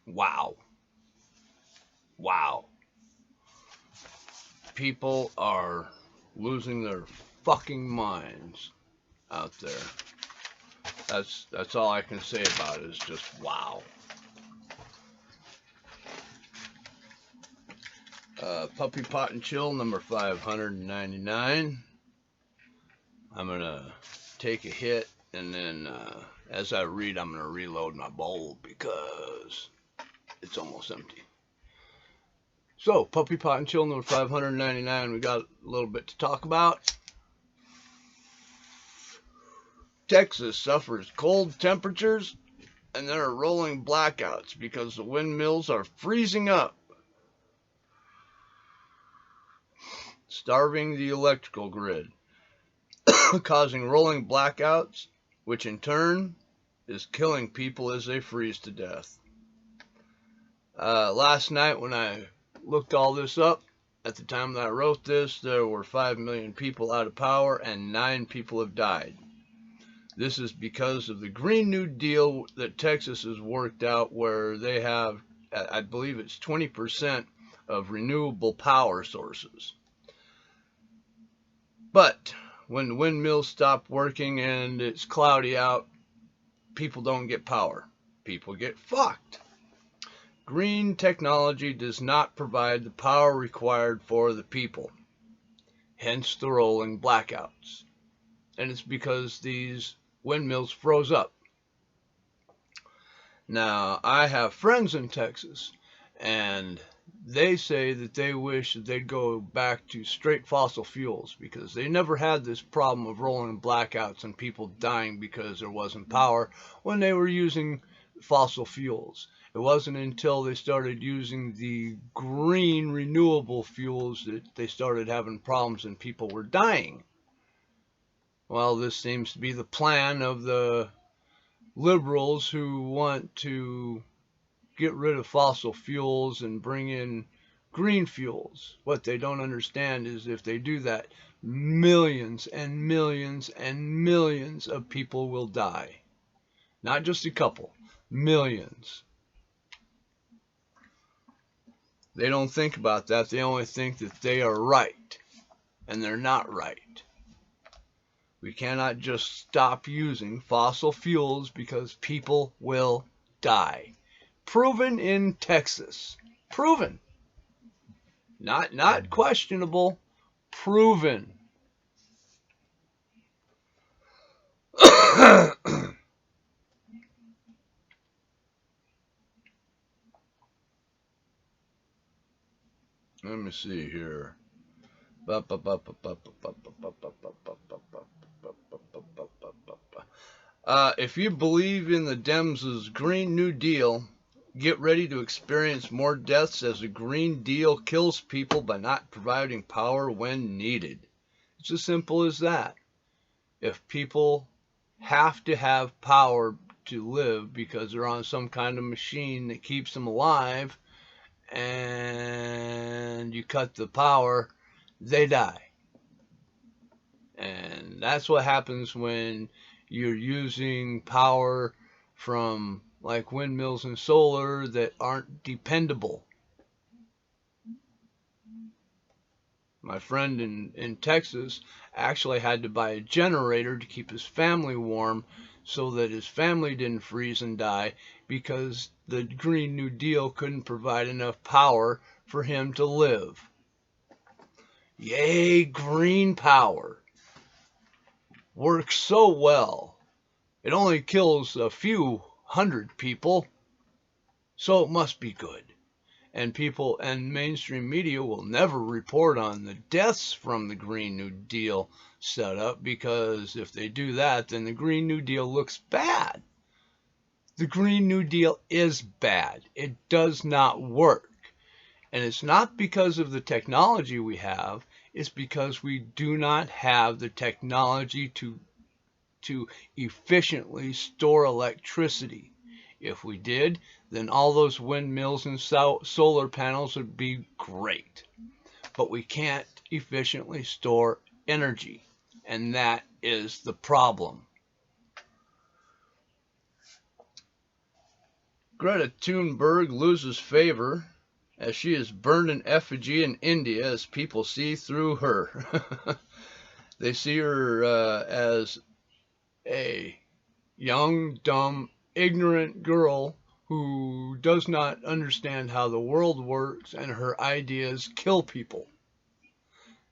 Wow. Wow. People are losing their fucking minds out there. That's all I can say about it is just wow. Puppy Pot and Chill number 599. I'm gonna take a hit and then as I read, I'm gonna reload my bowl because it's almost empty. So, Puppy Pot and Chill number 599. We got a little bit to talk about. Texas suffers cold temperatures and there are rolling blackouts because the windmills are freezing up, starving the electrical grid, causing rolling blackouts, which in turn is killing people as they freeze to death. Last night when I looked all this up, at the time that I wrote this, there were 5 million people out of power and 9 people have died. This is because of the Green New Deal that Texas has worked out where they have, I believe it's 20% of renewable power sources. But when the windmills stop working and it's cloudy out, people don't get power. People get fucked. Green technology does not provide the power required for the people. Hence the rolling blackouts. And it's because these windmills froze up. Now, I have friends in Texas, and they say that they wish that they'd go back to straight fossil fuels because they never had this problem of rolling blackouts and people dying because there wasn't power when they were using fossil fuels. It wasn't until they started using the green renewable fuels that they started having problems and people were dying. Well, this seems to be the plan of the liberals who want to get rid of fossil fuels and bring in green fuels. What they don't understand is if they do that, millions and millions and millions of people will die. Not just a couple, millions. They don't think about that. They only think that they are right, and they're not right. We cannot just stop using fossil fuels because people will die. Proven in Texas. Proven. Not questionable. Proven. Let me see here. If you believe in the Dems' Green New Deal, get ready to experience more deaths as the Green Deal kills people by not providing power when needed. It's as simple as that. If people have to have power to live because they're on some kind of machine that keeps them alive, and you cut the power, they die. And that's what happens when you're using power from like windmills and solar that aren't dependable. My friend in Texas actually had to buy a generator to keep his family warm so that his family didn't freeze and die because the Green New Deal couldn't provide enough power for him to live. Yay, green power. Works so well. It only kills a few hundred people, so it must be good. And people and mainstream media will never report on the deaths from the Green New Deal setup because if they do that, then the Green New Deal looks bad. The Green New Deal is bad. It does not work. And it's not because of the technology we have, it's because we do not have the technology to efficiently store electricity. If we did, then all those windmills and solar panels would be great. But we can't efficiently store energy, and that is the problem. Greta Thunberg loses favor as she is burned in effigy in India as people see through her. They see her as a young, dumb, ignorant girl who does not understand how the world works, and her ideas kill people.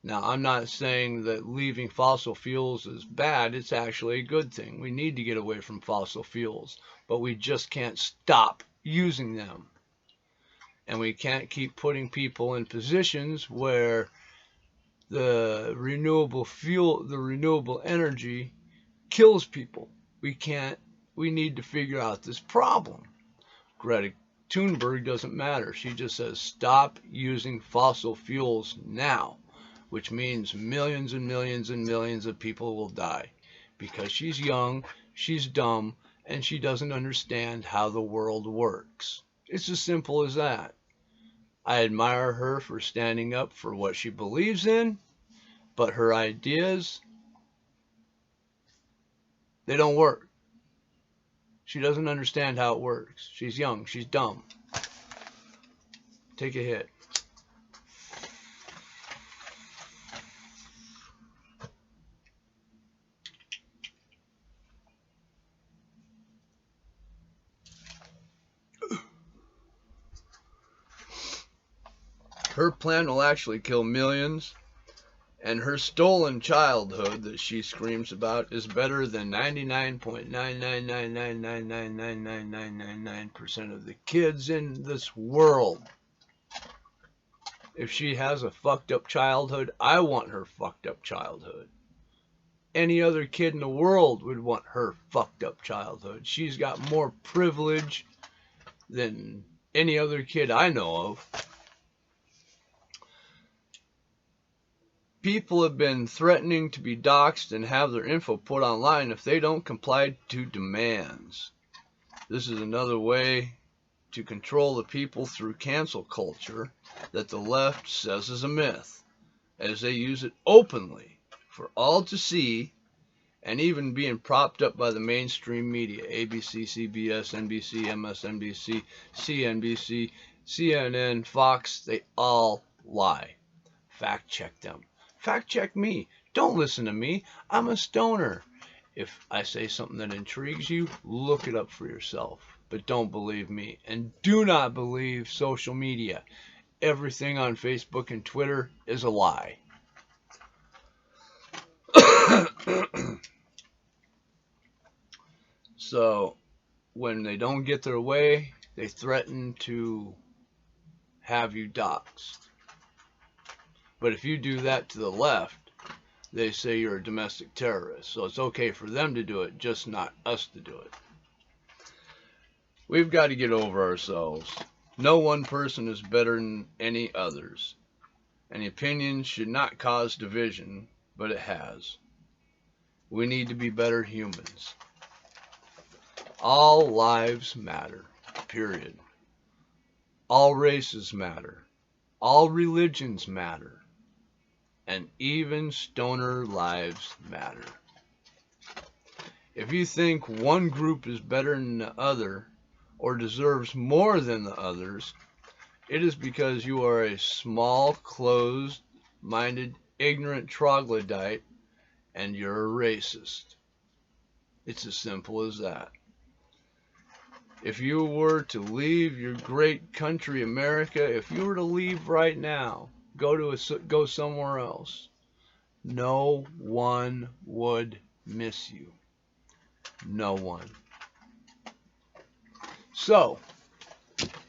Now, I'm not saying that leaving fossil fuels is bad. It's actually a good thing. We need to get away from fossil fuels, but we just can't stop using them. And we can't keep putting people in positions where the renewable energy kills people. We need to figure out this problem. Greta Thunberg doesn't matter. She just says stop using fossil fuels now, which means millions and millions and millions of people will die because she's young, she's dumb, and she doesn't understand how the world works. It's as simple as that. I admire her for standing up for what she believes in, but her ideas, they don't work. She doesn't understand how it works. She's young, she's dumb. Take a hit. Her plan will actually kill millions, and her stolen childhood that she screams about is better than 99.99999999999% of the kids in this world. If she has a fucked up childhood, I want her fucked up childhood. Any other kid in the world would want her fucked up childhood. She's got more privilege than any other kid I know of. People have been threatening to be doxxed and have their info put online if they don't comply to demands. This is another way to control the people through cancel culture that the left says is a myth, as they use it openly for all to see, and even being propped up by the mainstream media, ABC, CBS, NBC, MSNBC, CNBC, CNN, Fox, they all lie. Fact check them. Fact check me. Don't listen to me. I'm a stoner. If I say something that intrigues you, look it up for yourself. But don't believe me. And do not believe social media. Everything on Facebook and Twitter is a lie. So, when they don't get their way, they threaten to have you doxxed. But if you do that to the left, they say you're a domestic terrorist. So it's okay for them to do it, just not us to do it. We've got to get over ourselves. No one person is better than any others. And opinions should not cause division, but it has. We need to be better humans. All lives matter, period. All races matter. All religions matter. And even stoner lives matter. If you think one group is better than the other or deserves more than the others, it is because you are a small, closed-minded, ignorant troglodyte and you're a racist. It's as simple as that. If you were to leave your great country, America, if you were to leave right now, go somewhere else, no one would miss you. No one. So,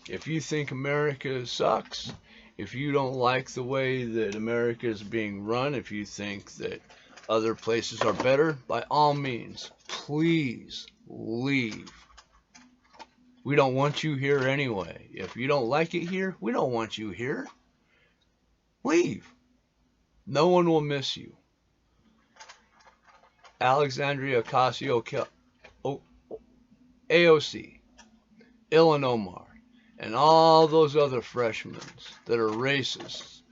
if you think America sucks, if you don't like the way that America is being run, if you think that other places are better, by all means, please leave. We don't want you here anyway. If you don't like it here, we don't want you here. Leave. No one will miss you. Alexandria Ocasio, AOC, Illinois, and all those other freshmen that are racist,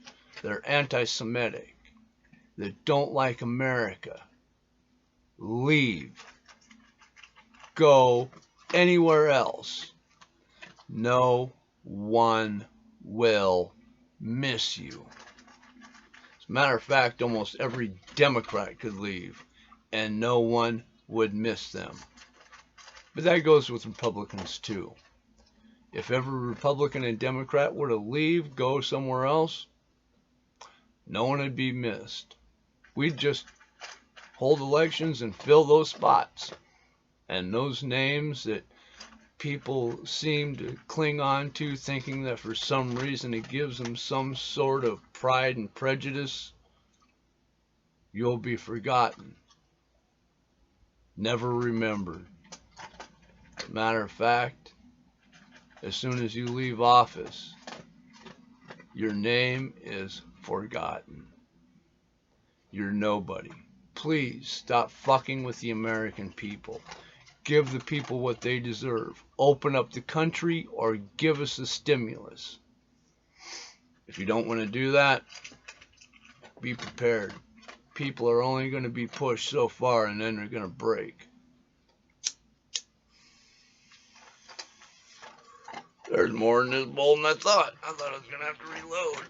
that are anti-Semitic, that don't like America. Leave. Go anywhere else. No one will miss you. As a matter of fact, almost every Democrat could leave, and no one would miss them. But that goes with Republicans too. If every Republican and Democrat were to leave, go somewhere else, no one would be missed. We'd just hold elections and fill those spots. And those names that people seem to cling on to, thinking that for some reason it gives them some sort of pride and prejudice, you'll be forgotten, never remembered. Matter of fact, as soon as you leave office, your name is forgotten. You're nobody. Please stop fucking with the American people. Give the people what they deserve. Open up the country or give us a stimulus. If you don't want to do that, be prepared. People are only going to be pushed so far and then they're going to break. There's more in this bowl than I thought. I thought I was going to have to reload.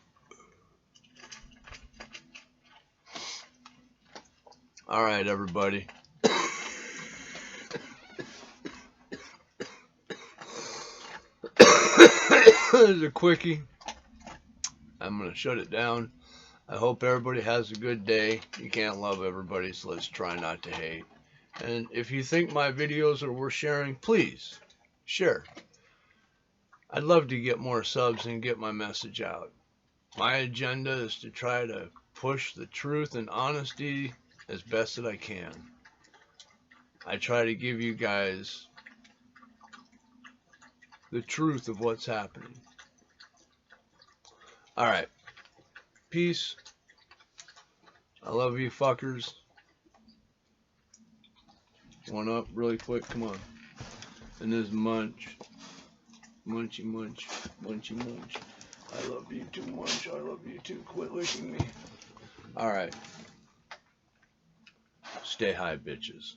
All right, everybody. This is a quickie. I'm going to shut it down. I hope everybody has a good day. You can't love everybody, so let's try not to hate. And if you think my videos are worth sharing, please share. I'd love to get more subs and get my message out. My agenda is to try to push the truth and honesty as best that I can. I try to give you guys the truth of what's happening. All right. Peace. I love you fuckers. One up really quick. Come on. And this Munch. Munchy munch. Munchy munch. I love you too much. I love you too. Quit licking me. All right. Stay high, bitches.